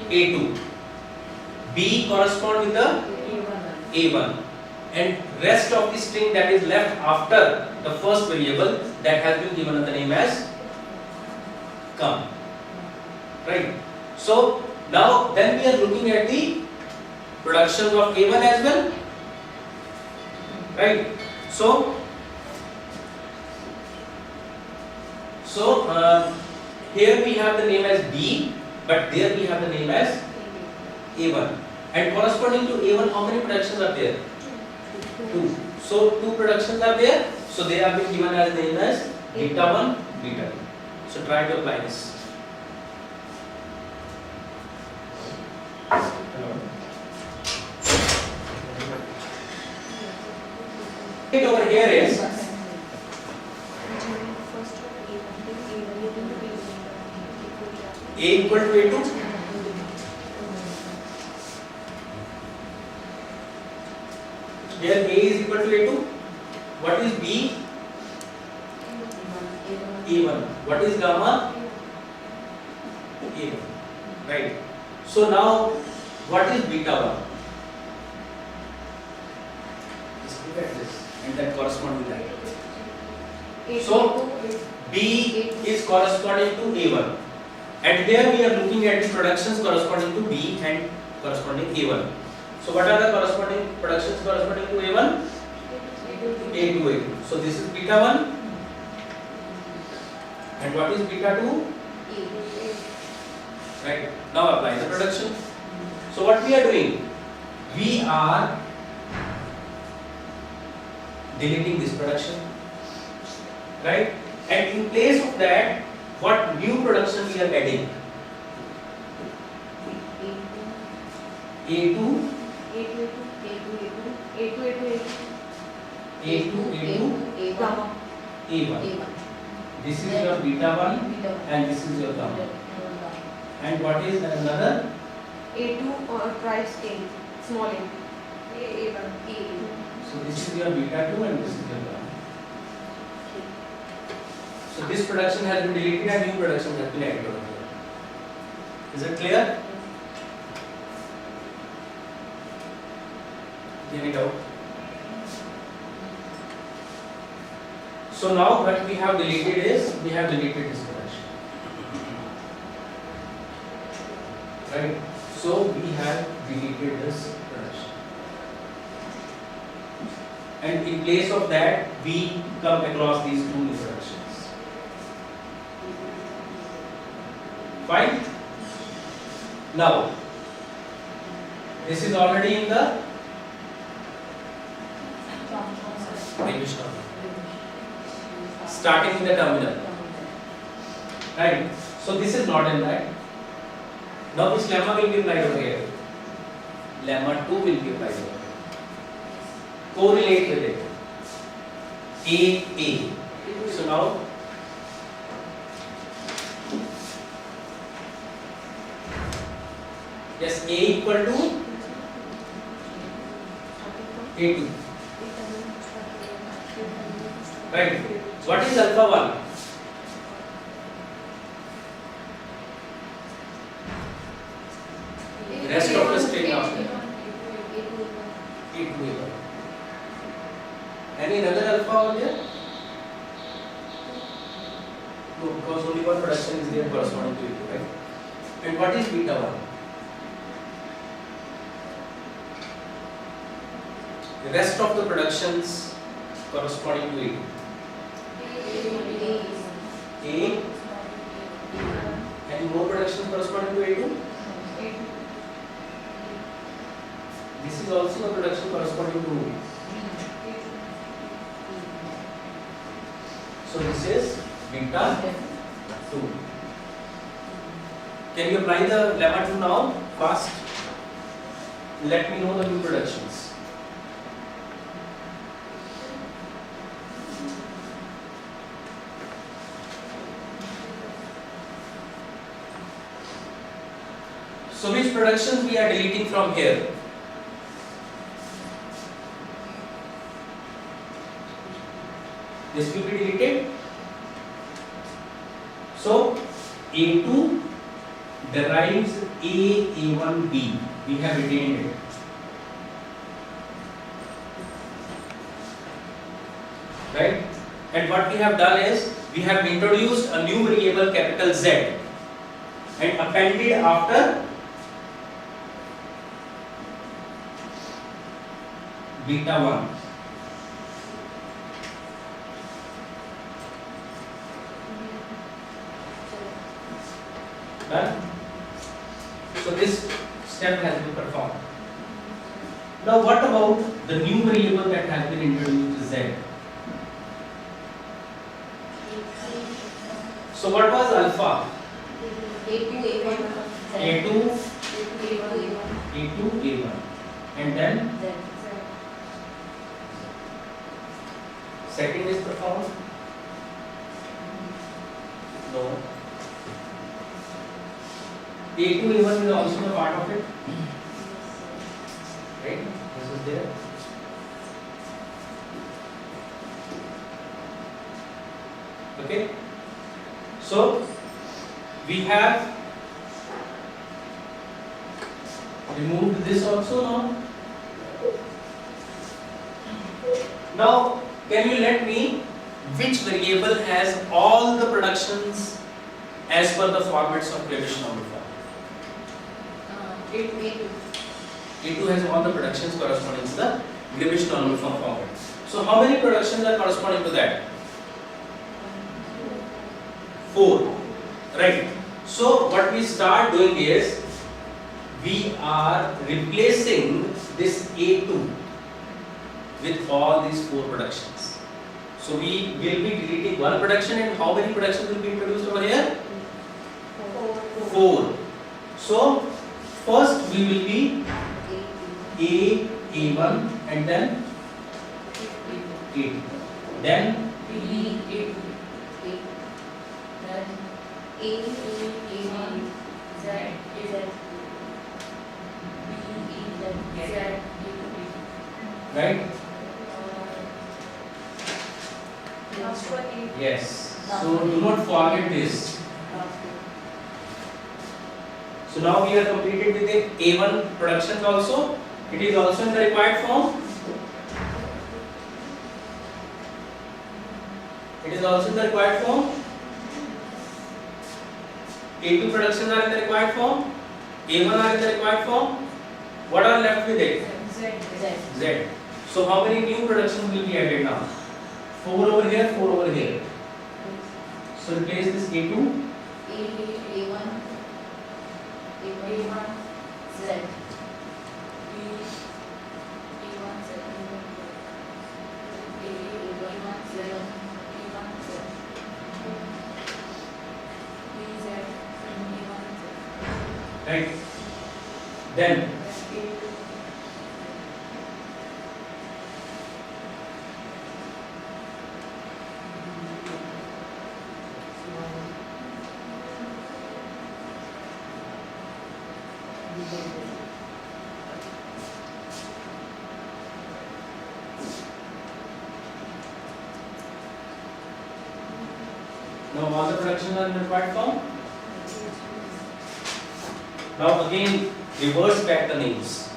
A2. B correspond with the A1, and rest of the string that is left after the first variable, that has been given the name as come. Right? So now then we are looking at the productions of A1 as well. Right? So here we have the name as B, but there we have the name as A1. And corresponding to A1, how many productions are there? 2. So 2 productions are there. So they have been given as name as beta 1, beta 2. So try to apply this. It over here is A equal to A2. Here A is equal to A2. What is B? A1. What is gamma? A1. Right. So now, what is beta 1? Just look at this and then correspond with that. So B is corresponding to A1. And here we are looking at the productions corresponding to B and corresponding A1. So what are the corresponding productions corresponding to A1? A2, A2. So this is beta 1. And what is beta 2? Right. Now apply the production. So what we are doing? We are deleting this production. Right? And in place of that, what new production we are adding? A2, A1. This is your beta 1 and this is your gamma. And what is another? A2 or tries A, small a. A1. So this is your beta 2 and this is your gamma. So this production has been deleted and new production has been added over here. Is it clear? Any doubt? So now what we have deleted is, we have deleted this production. Right? So we have deleted this production. And in place of that, we come across these two new productions. Fine? Now, this is already in the starting in the terminal. Right? So this is not in that. Now this lemma will be applied over here. Lemma 2 will be applied over here. Correlate with it. A. So now yes, A equal to A2. Right. What is alpha 1? Rest of the string after A2. Any another alpha over there? No, because only one production is there corresponding to A2, right? And what is beta 1? The rest of the productions corresponding to A2. A. Any more productions corresponding to A2? This is also the production corresponding to A2. So this is beta 2. Can you apply the lemma 2 now? Fast. Let me know the new productions. So which productions we are deleting from here? This will be deleted. So A2, derives A1B. We have retained it. Right? And what we have done is we have introduced a new variable capital Z and appended after beta 1. Done? So this step has been performed. Now what about the new variable that has been introduced, Z? So what was alpha? A2, A1, A2, A1, A2, A1. And then Z. second is performed? No. A2, A1 is also a part of it. Right? This is there. Okay. So we have removed this also now. Now, can you let me which variable has all the productions as per the formats of British normal form? A2. A2 has all the productions corresponding to the British normal form format. So how many productions are corresponding to that? 4. Right. So what we start doing is we are replacing this A2 with all these 4 productions. So we will be deleting one production, and how many productions will be introduced over here? 4. So first we will be A1 and then A2. Then A1, Z, right? last one A. Yes. So do not forget this. So now we are completed with the A1 productions also. It is also in the required form. It is also in the required form. A2 productions are in the required form. A1 are in the required form. What are left with it? Z. So how many new productions will be added now? 4 over here, 4 over here. So replace this A2. A1, Z. Right. Then now all the productions are in the required form. Now again reverse back the names.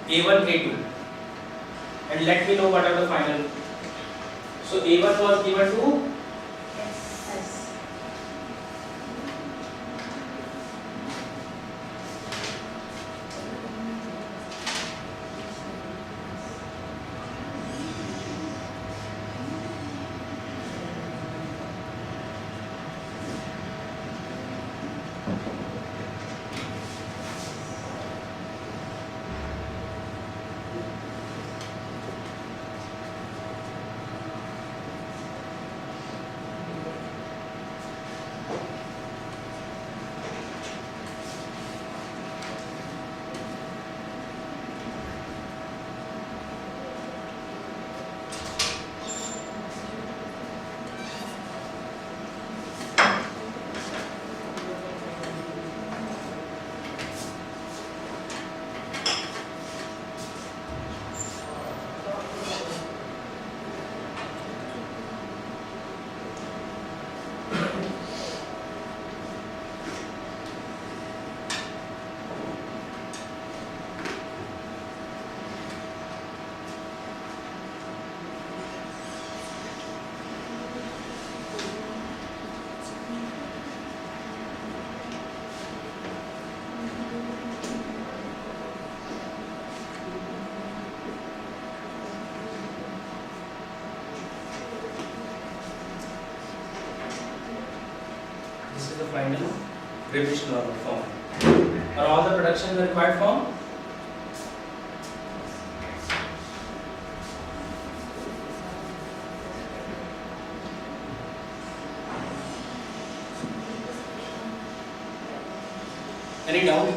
A1, A2. And let me know what are the final. So A1 was given to S. this is the final British normal form. Are all the productions in the required form? Any doubt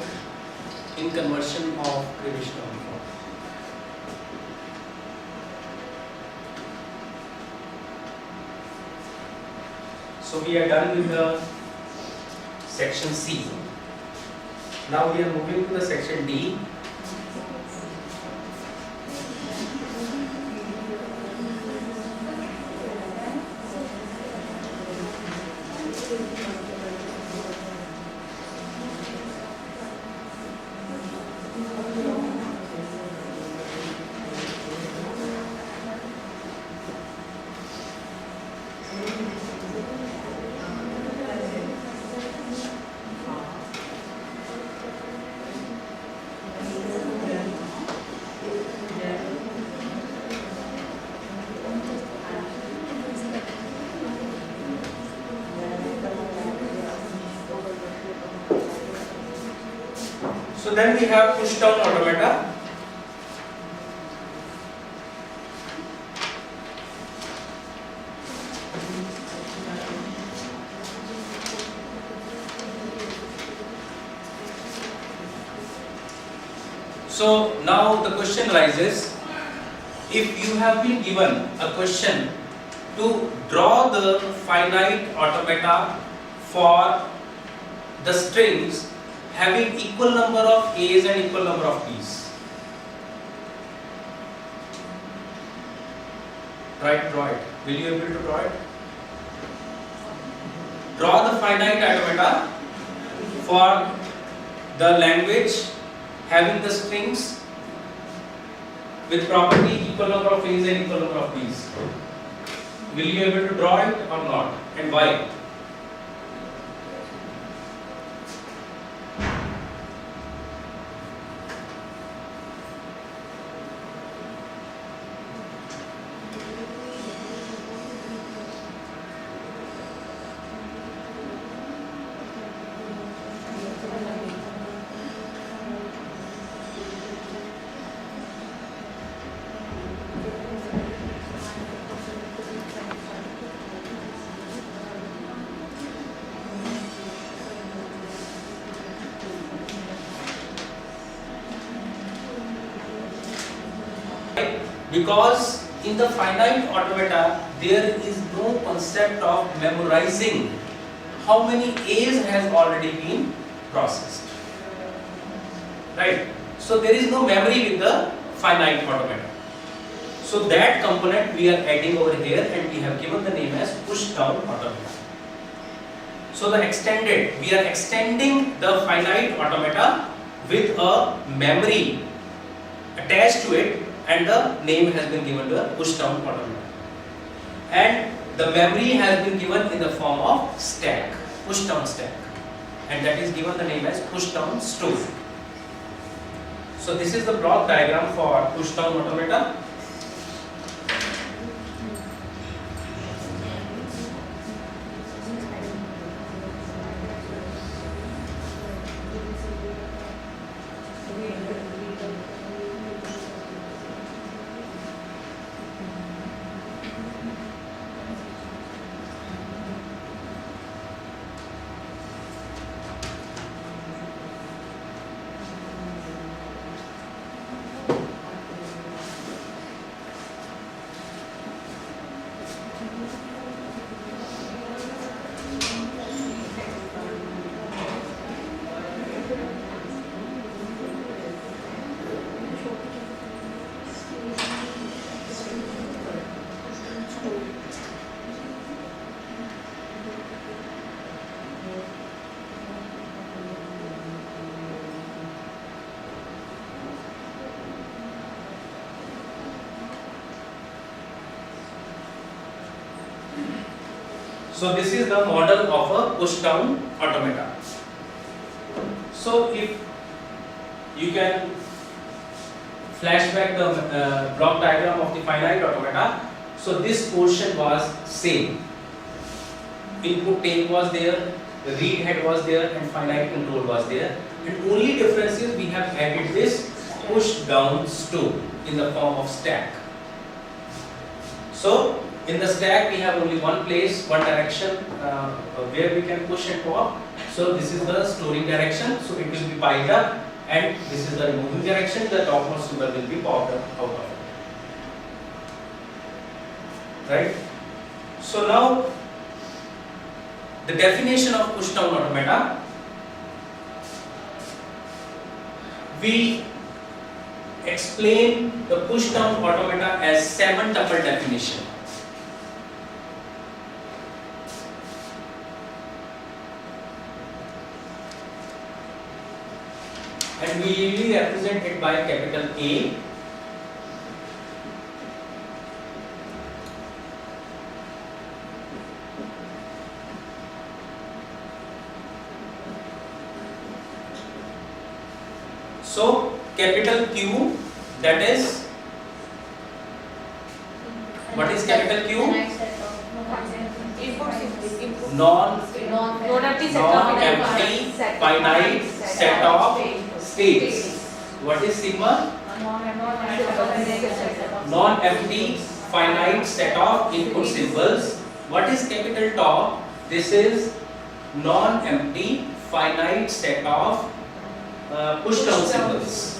in conversion of British normal form? So we are done with the section C. Now we are moving to the section D. So then we have push down automata. So now the question arises, if you have been given a question to draw the finite automata for the strings having equal number of A's and equal number of B's. Right, draw it. Will you be able to draw it? Draw the finite automata for the language having the strings with property equal number of A's and equal number of B's. Will you be able to draw it or not? And why? Because in the finite automata there is no concept of memorizing how many A's has already been processed. Right? So there is no memory with the finite automata. So that component we are adding over here and we have given the name as push down automata. So we are extending the finite automata with a memory attached to it, and the name has been given to push down automata. And the memory has been given in the form of stack, push down stack, and that is given the name as push down store. So this is the block diagram for push down automata. So this is the model of a push down automata. So if you can flashback the block diagram of the finite automata, so this portion was same. Input take was there, the read head was there and finite control was there, and only difference is we have added this push down store in the form of stack. So in the stack we have only one place, one direction where we can push and pop. So this is the storing direction, so it will be piled up, and this is the removing direction, the topmost symbol will be popped up out of it. Right? So now the definition of push down automata, we explain the push down automata as 7-tuple definition. And we usually represent it by capital A, so capital Q, that is, what is capital Q? Non-empty finite set of states. What is sigma? Non-empty finite set of input symbols. What is capital tau? This is non-empty finite set of push down symbols.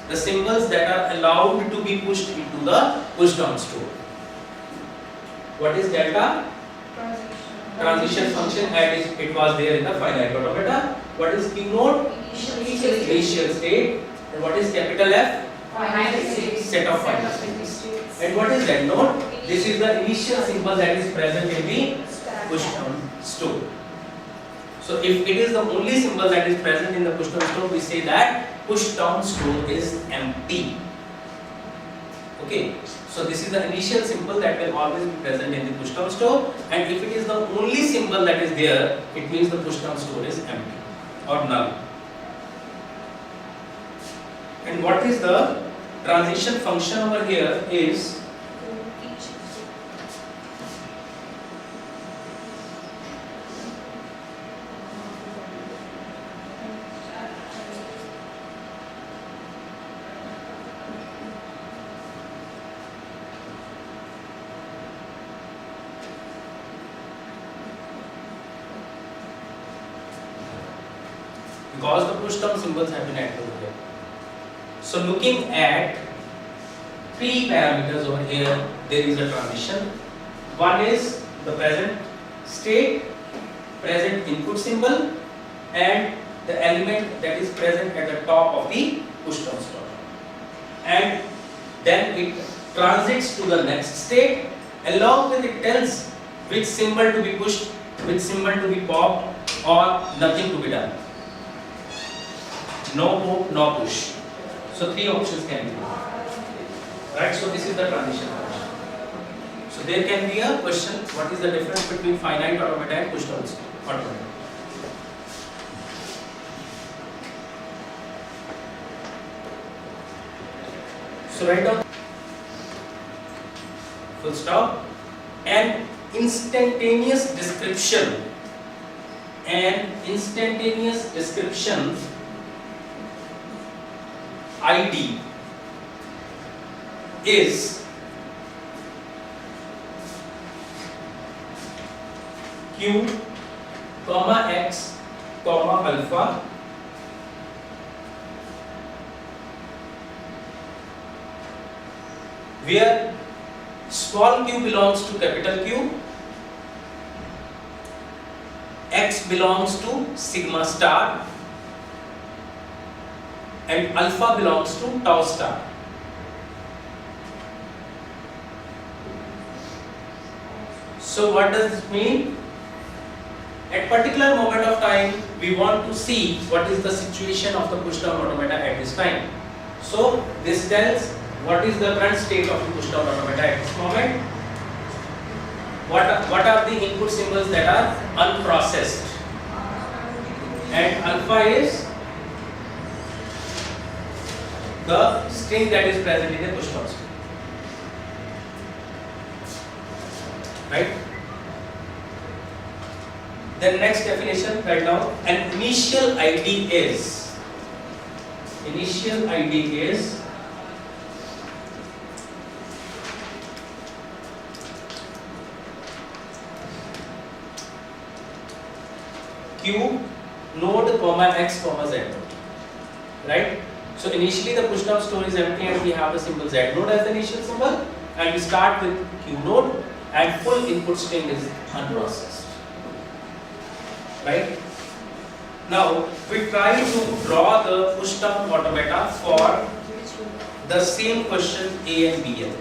The symbols that are allowed to be pushed into the push down store. What is delta? Transition function, and it was there in the finite automata. What is Q node? Initial state. And what is capital F? Set of finite states. And what is Z node? This is the initial symbol that is present in the push down store. So if it is the only symbol that is present in the push down store, we say that push down store is empty. Okay. So this is the initial symbol that will always be present in the push down store, and if it is the only symbol that is there, it means the push down store is empty or null. And what is the transition function over here is because the push down symbols have been added over here. So looking at 3 parameters over here, there is a transition. One is the present state, present input symbol, and the element that is present at the top of the push down store. And then it transits to the next state, along with it tells which symbol to be pushed, which symbol to be popped, or nothing to be done. No pop, no push. So 3 options can be given. Right? So this is the transition function. So there can be a question: what is the difference between finite automata and push down automata? So write down full stop. An instantaneous description. An instantaneous description ID is Q, comma X, comma alpha, where small q belongs to capital Q, X belongs to sigma star, and alpha belongs to tau star. So what does this mean? At particular moment of time, we want to see what is the situation of the push down automata at this time. So this tells what is the current state of the push down automata at this moment. What are the input symbols that are unprocessed, and alpha is the string that is present in the push down state. Right? Then next definition, write down, an initial ID is Q node comma X comma Z node, right? So initially the push down store is empty and we have the symbol Z node as the initial symbol, and we start with Q node and full input string is unprocessed, right? Now we try to draw the push down automata for the same question A and BL.